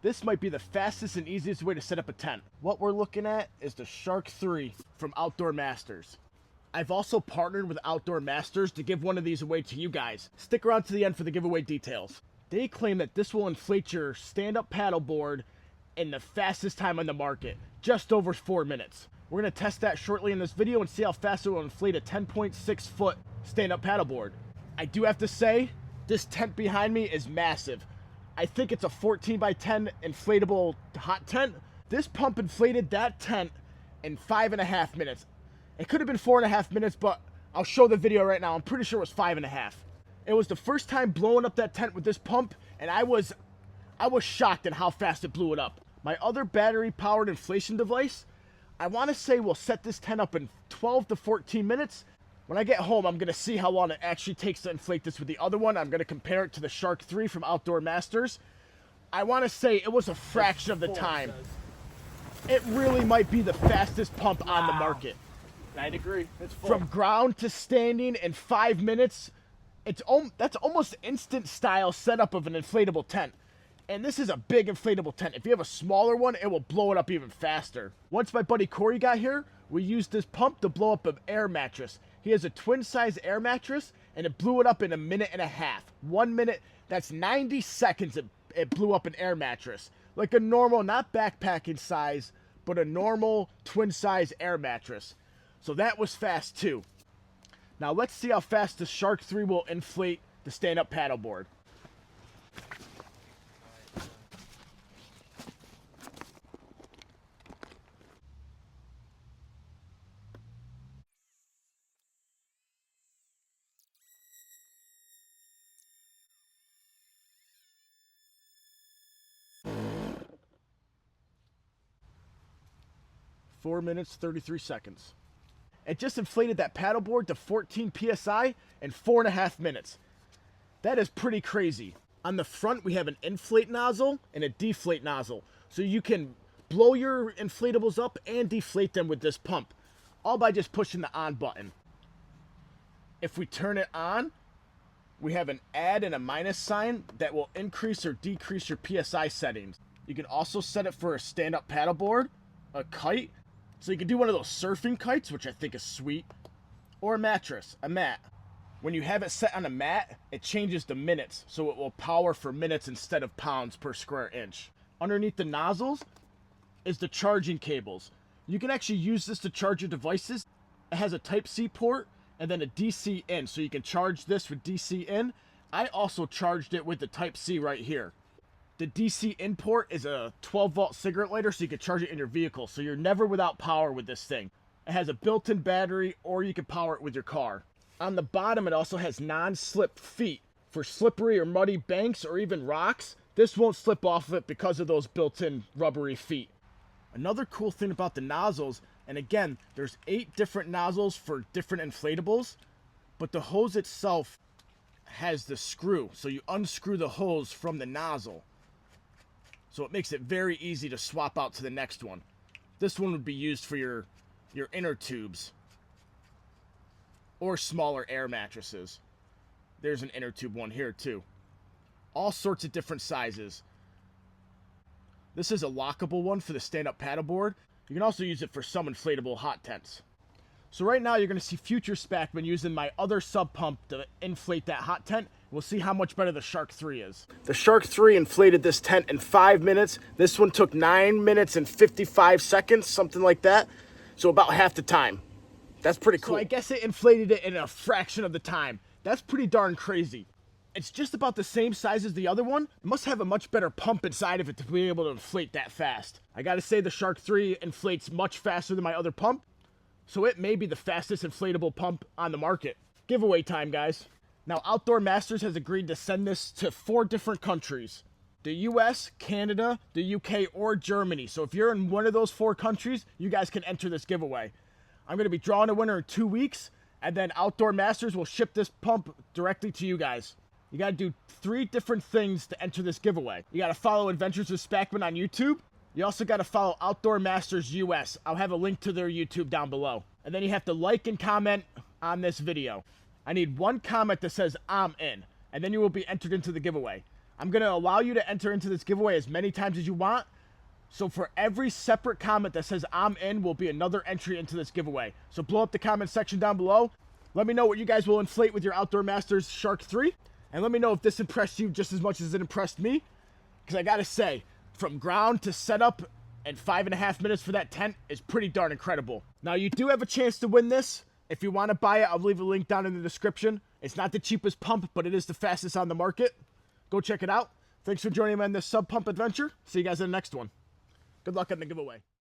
This might be the fastest and easiest way to set up a tent. What we're looking at is the Shark 3 from Outdoor Masters. I've also partnered with Outdoor Masters to give one of these away to you guys. Stick around to the end for the giveaway details. They claim that this will inflate your stand-up paddleboard in the fastest time on the market, just over 4 minutes. We're going to test that shortly in this video and see how fast it will inflate a 10.6 foot stand-up paddleboard. I do have to say, this tent behind me is massive. I think it's a 14 by 10 inflatable hot tent. This pump inflated that tent in 5.5 minutes. It could have been 4.5 minutes, but I'll show the video right now. I'm pretty sure it was 5.5. It was the first time blowing up that tent with this pump, and I was shocked at how fast it blew it up. My other battery-powered inflation device, I want to say will set this tent up in 12 to 14 minutes. When I get home, I'm going to see how long it actually takes to inflate this with the other one. I'm going to compare it to the Shark 3 from Outdoor Masters. I want to say it was a fraction of the time. It really might be the fastest pump on the market. I'd agree. It's full. From ground to standing in 5 minutes, that's almost instant style setup of an inflatable tent. And this is a big inflatable tent. If you have a smaller one, it will blow it up even faster. Once my buddy Corey got here, we used this pump to blow up an air mattress. He has a twin-size air mattress, and it blew it up in 1.5 minutes. 1 minute, that's 90 seconds it blew up an air mattress. Like a normal, not backpacking size, but a normal twin-size air mattress. So that was fast too. Now let's see how fast the Shark 3 will inflate the stand-up paddleboard. Four minutes, 33 seconds. It just inflated that paddleboard to 14 PSI in 4.5 minutes. That is pretty crazy. On the front, we have an inflate nozzle and a deflate nozzle. So you can blow your inflatables up and deflate them with this pump, all by just pushing the on button. If we turn it on, we have an add and a minus sign that will increase or decrease your PSI settings. You can also set it for a stand-up paddleboard, a kite, so you can do one of those surfing kites, which I think is sweet, or a mattress, a mat. When you have it set on a mat, it changes to minutes, so it will power for minutes instead of pounds per square inch. Underneath the nozzles is the charging cables. You can actually use this to charge your devices. It has a Type-C port and then a DC in, so you can charge this with DC in. I also charged it with the Type-C right here. The DC in port is a 12-volt cigarette lighter, so you can charge it in your vehicle, so you're never without power with this thing. It has a built-in battery, or you can power it with your car. On the bottom, it also has non-slip feet for slippery or muddy banks or even rocks. This won't slip off of it because of those built-in rubbery feet. Another cool thing about the nozzles, and again, there's 8 different nozzles for different inflatables, but the hose itself has the screw, so you unscrew the hose from the nozzle. So it makes it very easy to swap out to the next one. This one would be used for your inner tubes or smaller air mattresses. There's an inner tube one here too. All sorts of different sizes. This is a lockable one for the stand-up paddleboard. You can also use it for some inflatable hot tents. So right now you're going to see future Spackman using my other sub pump to inflate that hot tent. We'll see how much better the Shark 3 is. The Shark 3 inflated this tent in 5 minutes. This one took 9 minutes and 55 seconds, something like that. So about half the time. That's pretty cool. So I guess it inflated it in a fraction of the time. That's pretty darn crazy. It's just about the same size as the other one. It must have a much better pump inside of it to be able to inflate that fast. I gotta say the Shark 3 inflates much faster than my other pump. So it may be the fastest inflatable pump on the market. Giveaway time, guys. Now, Outdoor Masters has agreed to send this to 4 different countries. The US, Canada, the UK, or Germany. So if you're in one of those 4 countries, you guys can enter this giveaway. I'm going to be drawing a winner in 2 weeks, and then Outdoor Masters will ship this pump directly to you guys. You got to do 3 different things to enter this giveaway. You got to follow Adventures with Spackman on YouTube. You also got to follow Outdoor Masters US. I'll have a link to their YouTube down below. And then you have to like and comment on this video. I need 1 comment that says I'm in, and then you will be entered into the giveaway. I'm going to allow you to enter into this giveaway as many times as you want. So for every separate comment that says I'm in will be another entry into this giveaway. So blow up the comment section down below. Let me know what you guys will inflate with your Outdoor Masters Shark 3. And let me know if this impressed you just as much as it impressed me. Because I got to say, from ground to setup and 5.5 minutes for that tent is pretty darn incredible. Now you do have a chance to win this. If you want to buy it, I'll leave a link down in the description. It's not the cheapest pump, but it is the fastest on the market. Go check it out. Thanks for joining me on this sub pump adventure. See you guys in the next one. Good luck on the giveaway.